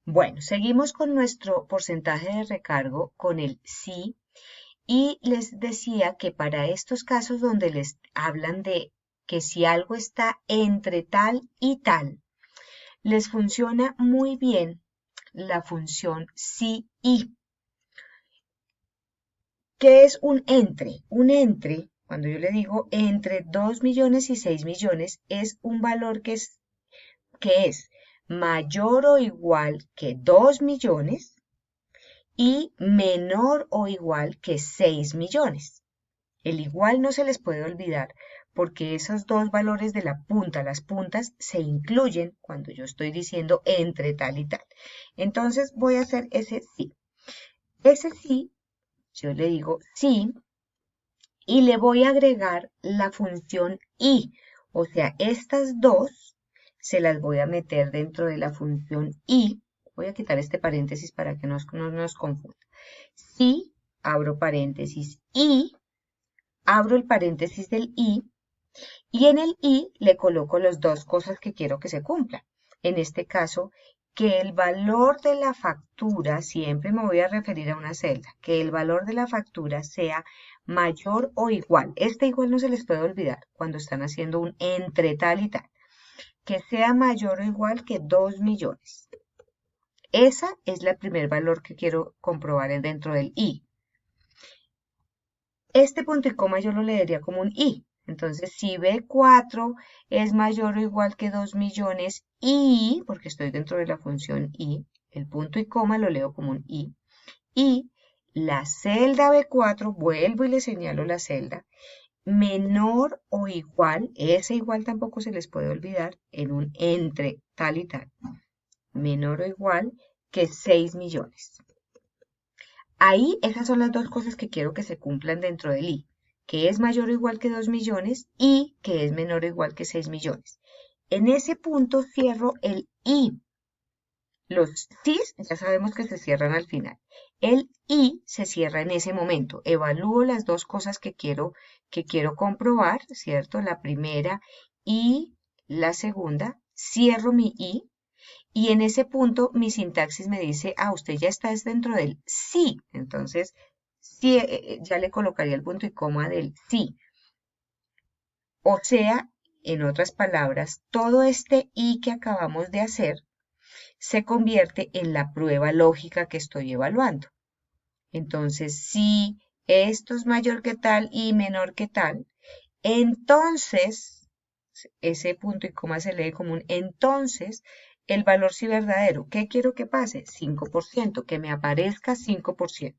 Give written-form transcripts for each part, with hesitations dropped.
Bueno, seguimos con nuestro porcentaje de recargo con el sí y les decía que para estos casos donde les hablan de que si algo está entre tal y tal, les funciona muy bien la función sí y. ¿Qué es un entre? Un entre, cuando yo le digo entre 2 millones y 6 millones, es un valor que es mayor o igual que 2 millones y menor o igual que 6 millones. El igual no se les puede olvidar porque esos dos valores de la punta, las puntas, se incluyen cuando yo estoy diciendo entre tal y tal. Entonces voy a hacer ese sí. Ese sí, yo le digo sí y le voy a agregar la función y. O sea, estas dos se las voy a meter dentro de la función y. Voy a quitar este paréntesis para que no nos confunda. Si, abro paréntesis, y, abro el paréntesis del y en el y le coloco las dos cosas que quiero que se cumplan. En este caso, que el valor de la factura, siempre me voy a referir a una celda, que el valor de la factura sea mayor o igual. Este igual no se les puede olvidar cuando están haciendo un entre tal y tal. Que sea mayor o igual que 2 millones. Esa es el primer valor que quiero comprobar dentro del i. Este punto y coma yo lo leería como un i. Entonces, si B4 es mayor o igual que 2 millones y, porque estoy dentro de la función y, el punto y coma lo leo como un y la celda B4, vuelvo y le señalo la celda, menor o igual, ese igual tampoco se les puede olvidar, en un entre tal y tal, menor o igual que 6 millones. Ahí esas son las dos cosas que quiero que se cumplan dentro del i, que es mayor o igual que 2 millones y que es menor o igual que 6 millones. En ese punto cierro el i. Los sis ya sabemos que se cierran al final. El i se cierra en ese momento. Evalúo las dos cosas que quiero comprobar, ¿cierto? La primera y la segunda. Cierro mi i y en ese punto mi sintaxis me dice, usted ya está dentro del sí. Entonces, sí, ya le colocaría el punto y coma del sí. O sea, en otras palabras, todo este y que acabamos de hacer se convierte en la prueba lógica que estoy evaluando. Entonces, si esto es mayor que tal y menor que tal, entonces, ese punto y coma se lee como un entonces, el valor sí verdadero. ¿Qué quiero que pase? 5%, que me aparezca 5%.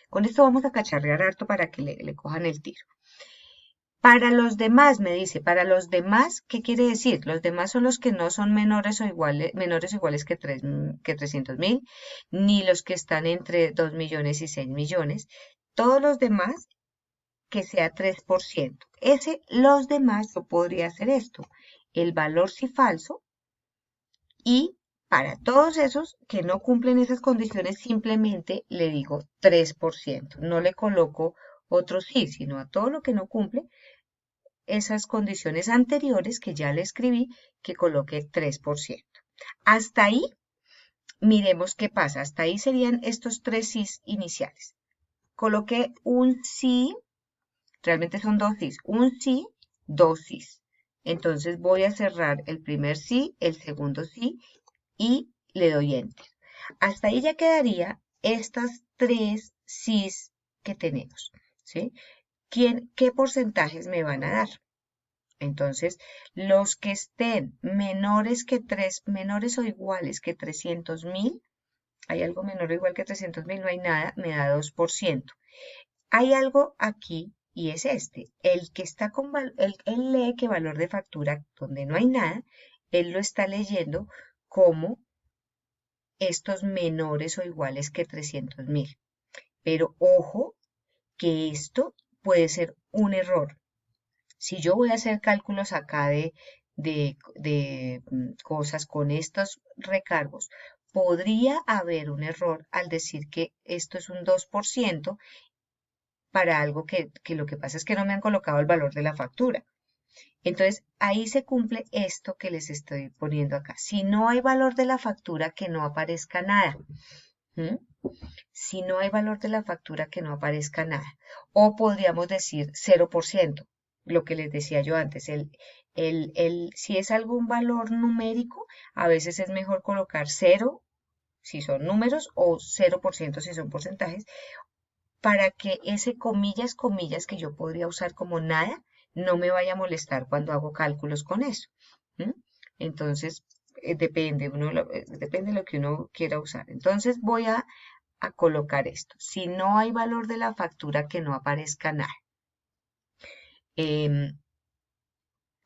Con esto vamos a cacharrear harto para que le cojan el tiro. Para los demás, me dice, para los demás, ¿qué quiere decir? Los demás son los que no son menores o iguales que 300.000, ni los que están entre 2 millones y 6 millones. Todos los demás que sea 3%. Los demás, yo podría hacer esto. El valor sí falso y para todos esos que no cumplen esas condiciones, simplemente le digo 3%. No le coloco otro sí, sino a todo lo que no cumple esas condiciones anteriores que ya le escribí, que coloque 3%. Hasta ahí, miremos qué pasa. Hasta ahí serían estos tres sís iniciales. Coloqué un sí. Realmente son dos sís. Un sí, dos sís. Entonces voy a cerrar el primer sí, el segundo sí y le doy enter. Hasta ahí ya quedaría estas tres sís que tenemos. ¿Sí? ¿Qué porcentajes me van a dar? Entonces, los que estén menores o iguales que 300.000, hay algo menor o igual que 300.000, no hay nada, me da 2%. Hay algo aquí y es este. El que está con él lee que valor de factura donde no hay nada, él lo está leyendo como estos menores o iguales que 300.000. Pero ojo que esto puede ser un error. Si yo voy a hacer cálculos acá de cosas con estos recargos, podría haber un error al decir que esto es un 2% para algo que lo que pasa es que no me han colocado el valor de la factura. Entonces, ahí se cumple esto que les estoy poniendo acá. Si no hay valor de la factura, que no aparezca nada. ¿Mm? Si no hay valor de la factura, que no aparezca nada. O podríamos decir 0%, lo que les decía yo antes. Si es algún valor numérico, a veces es mejor colocar 0 si son números o 0% si son porcentajes, para que ese comillas, comillas que yo podría usar como nada, no me vaya a molestar cuando hago cálculos con eso. ¿Mm? Entonces, depende de lo que uno quiera usar. Entonces voy a colocar esto. Si no hay valor de la factura, que no aparezca nada.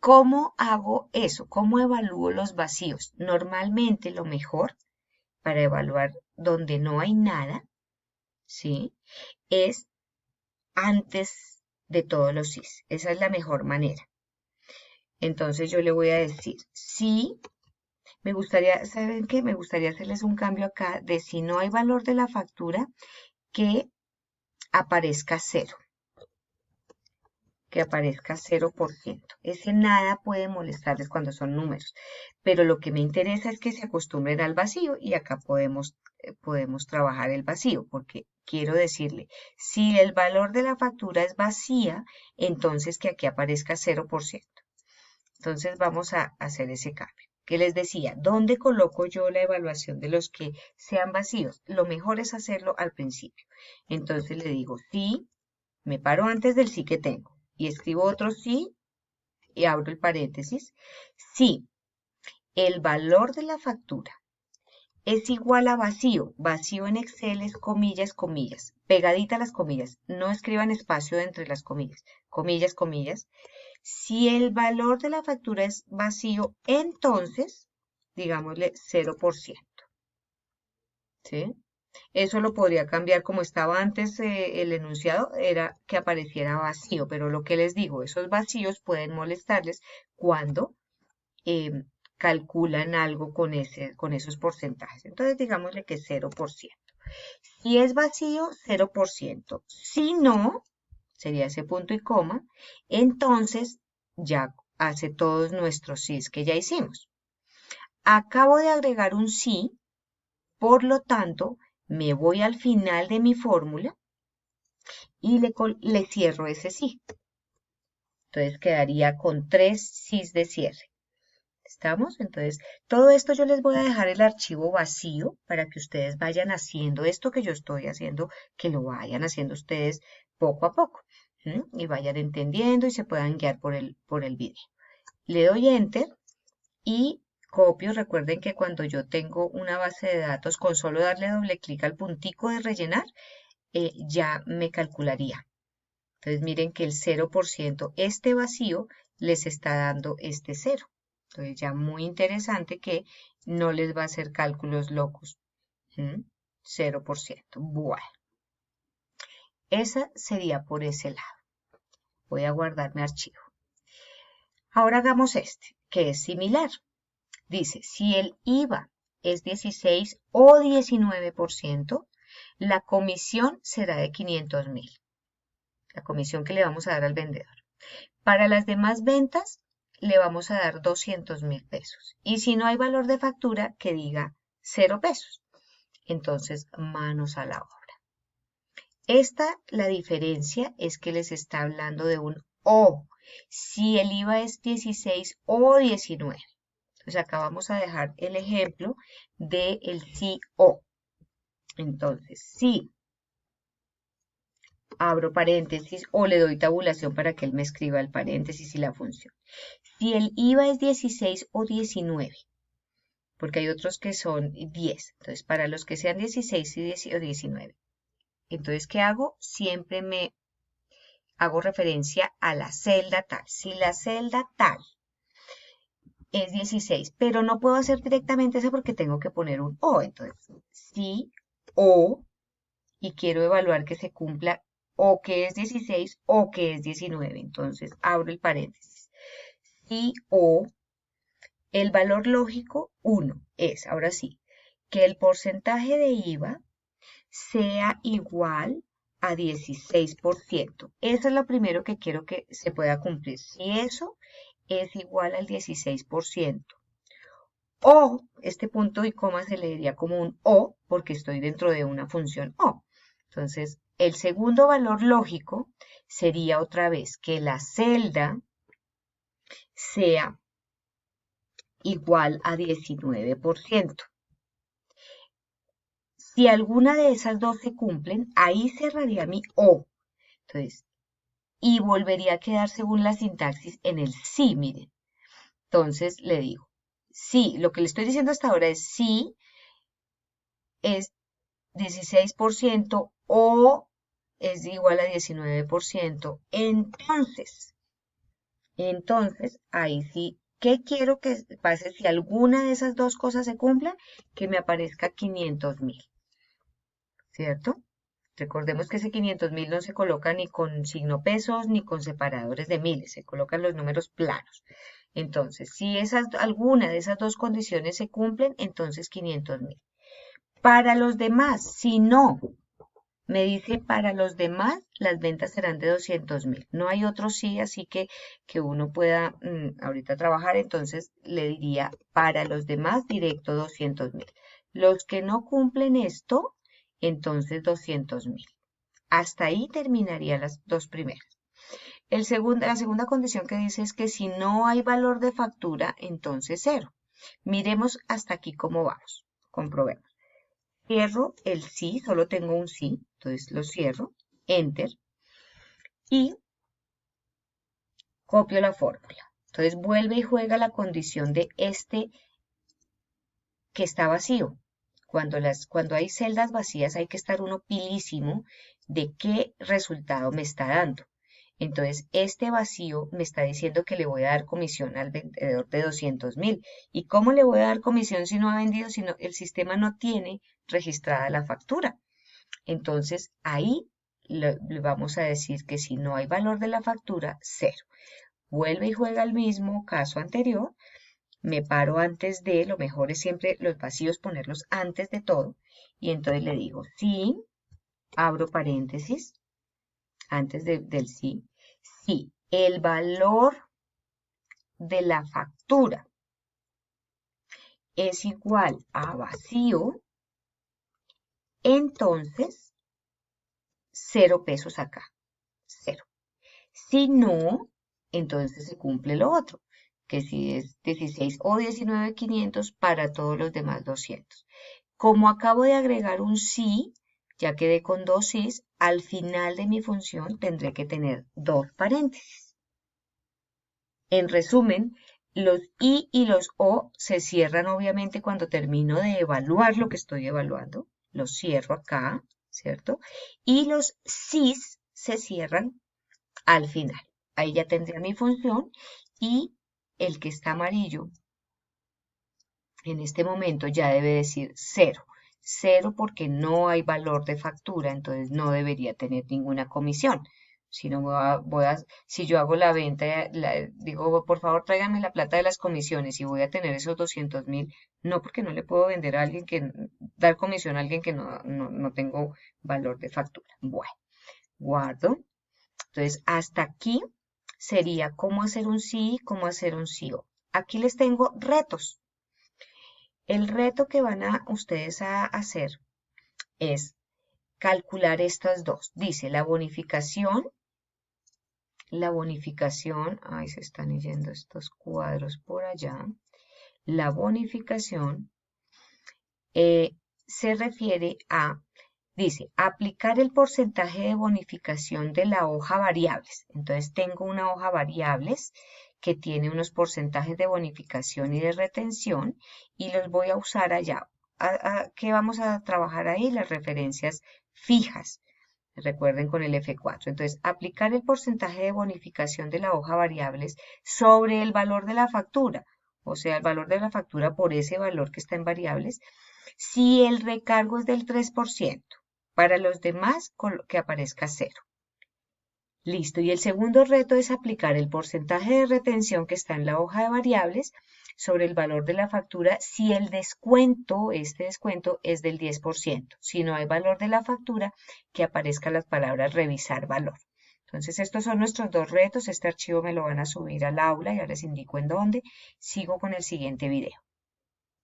¿Cómo hago eso? ¿Cómo evalúo los vacíos? Normalmente lo mejor para evaluar donde no hay nada, ¿sí? Es antes de todos los sís. Esa es la mejor manera. Entonces yo le voy a decir, sí, me gustaría, ¿saben qué? Me gustaría hacerles un cambio acá de si no hay valor de la factura, que aparezca 0. Que aparezca 0%. Ese nada puede molestarles cuando son números, pero lo que me interesa es que se acostumbren al vacío y acá podemos trabajar el vacío, porque quiero decirle, si el valor de la factura es vacía, entonces que aquí aparezca 0%. Entonces vamos a hacer ese cambio. ¿Qué les decía? ¿Dónde coloco yo la evaluación de los que sean vacíos? Lo mejor es hacerlo al principio. Entonces le digo, sí, me paro antes del sí que tengo y escribo otro sí y abro el paréntesis. Si el valor de la factura es igual a vacío, vacío en Excel es comillas, comillas, pegadita a las comillas, no escriban espacio entre las comillas, comillas, comillas. Si el valor de la factura es vacío, entonces, digámosle 0%, ¿sí? Eso lo podría cambiar como estaba antes el enunciado, era que apareciera vacío, pero lo que les digo, esos vacíos pueden molestarles cuando calculan algo con esos porcentajes. Entonces, digámosle que 0%. Si es vacío, 0%. Si no, sería ese punto y coma, entonces ya hace todos nuestros sís que ya hicimos. Acabo de agregar un sí, por lo tanto, me voy al final de mi fórmula y le cierro ese sí. Entonces quedaría con 3 sís de cierre. ¿Estamos? Entonces, todo esto yo les voy a dejar el archivo vacío para que ustedes vayan haciendo esto que yo estoy haciendo, que lo vayan haciendo ustedes poco a poco. Y vayan entendiendo y se puedan guiar por el video. Le doy Enter y copio. Recuerden que cuando yo tengo una base de datos, con solo darle doble clic al puntico de rellenar, ya me calcularía. Entonces miren que el 0%, este vacío, les está dando este 0. Entonces ya muy interesante que no les va a hacer cálculos locos. 0%. Bueno, esa sería por ese lado. Voy a guardar mi archivo. Ahora hagamos este, que es similar. Dice, si el IVA es 16 o 19%, la comisión será de 500.000. La comisión que le vamos a dar al vendedor. Para las demás ventas, le vamos a dar 200.000 pesos. Y si no hay valor de factura, que diga 0 pesos. Entonces, manos a la obra. La diferencia es que les está hablando de un O. Si el IVA es 16 o 19. Entonces, acá vamos a dejar el ejemplo del sí o. Entonces, si abro paréntesis o le doy tabulación para que él me escriba el paréntesis y la función. Si el IVA es 16 o 19, porque hay otros que son 10. Entonces, para los que sean 16 o 19. Entonces, ¿qué hago? Siempre me hago referencia a la celda tal. Si la celda tal es 16, pero no puedo hacer directamente eso porque tengo que poner un O. Entonces, si O, y quiero evaluar que se cumpla o que es 16 o que es 19. Entonces, abro el paréntesis. Si O, el valor lógico 1 es, ahora sí, que el porcentaje de IVA sea igual a 16%. Eso es lo primero que quiero que se pueda cumplir. Si eso es igual al 16%. O, este punto y coma se leería como un O, porque estoy dentro de una función O. Entonces, el segundo valor lógico sería otra vez que la celda sea igual a 19%. Si alguna de esas dos se cumplen, ahí cerraría mi O. Entonces, y volvería a quedar según la sintaxis en el sí, miren. Entonces le digo, sí, lo que le estoy diciendo hasta ahora es sí, es 16% o es igual a 19%. Entonces, ahí sí, ¿qué quiero que pase si alguna de esas dos cosas se cumplen? Que me aparezca 500.000, ¿cierto? Recordemos que ese 500.000 no se coloca ni con signo pesos ni con separadores de miles, se colocan los números planos. Entonces, si alguna de esas dos condiciones se cumplen, entonces 500.000. Para los demás, si no, me dice para los demás las ventas serán de 200.000. No hay otro sí, así que uno pueda ahorita trabajar, entonces le diría para los demás directo 200.000. Los que no cumplen esto, entonces 200.000. Hasta ahí terminaría las dos primeras. La segunda condición que dice es que si no hay valor de factura, entonces cero. Miremos hasta aquí cómo vamos. Comprobemos. Cierro el sí, solo tengo un sí, entonces lo cierro, enter, y copio la fórmula. Entonces vuelve y juega la condición de este que está vacío. Cuando hay celdas vacías hay que estar uno pilísimo de qué resultado me está dando. Entonces, este vacío me está diciendo que le voy a dar comisión al vendedor de 200.000. ¿Y cómo le voy a dar comisión si no ha vendido? Si el sistema no tiene registrada la factura. Entonces, ahí le vamos a decir que si no hay valor de la factura, cero. Vuelve y juega el mismo caso anterior. Me paro antes de, lo mejor es siempre los vacíos ponerlos antes de todo. Y entonces le digo, sí, abro paréntesis, antes del sí, si el valor de la factura es igual a vacío, entonces 0 pesos acá, 0. Si no, entonces se cumple lo otro, que si es 16 o 19.500 para todos los demás 200. Como acabo de agregar un sí, ya quedé con dos sís, al final de mi función tendré que tener dos paréntesis. En resumen, los y los o se cierran obviamente cuando termino de evaluar lo que estoy evaluando. Los cierro acá, ¿cierto? Y los sís se cierran al final. Ahí ya tendría mi función y el que está amarillo en este momento ya debe decir 0. 0 porque no hay valor de factura, entonces no debería tener ninguna comisión. Si no si yo hago la venta, digo, por favor tráiganme la plata de las comisiones y voy a tener esos 200.000, no porque no le puedo vender a alguien dar comisión a alguien que no tengo valor de factura. Bueno, guardo. Entonces, hasta aquí sería cómo hacer un sí, cómo hacer un sí o. Aquí les tengo retos. El reto que van a ustedes a hacer es calcular estas dos. Dice la bonificación, ay, se están yendo estos cuadros por allá. La bonificación se refiere a, dice, aplicar el porcentaje de bonificación de la hoja variables. Entonces tengo una hoja variables que tiene unos porcentajes de bonificación y de retención y los voy a usar allá. ¿Qué vamos a trabajar ahí? Las referencias fijas. Recuerden con el F4. Entonces, aplicar el porcentaje de bonificación de la hoja variables sobre el valor de la factura. O sea, el valor de la factura por ese valor que está en variables. Si el recargo es del 3%. Para los demás, que aparezca 0. Listo, y el segundo reto es aplicar el porcentaje de retención que está en la hoja de variables sobre el valor de la factura si el descuento, este descuento, es del 10%. Si no hay valor de la factura, que aparezcan las palabras revisar valor. Entonces, estos son nuestros dos retos. Este archivo me lo van a subir al aula, ya les indico en dónde. Sigo con el siguiente video.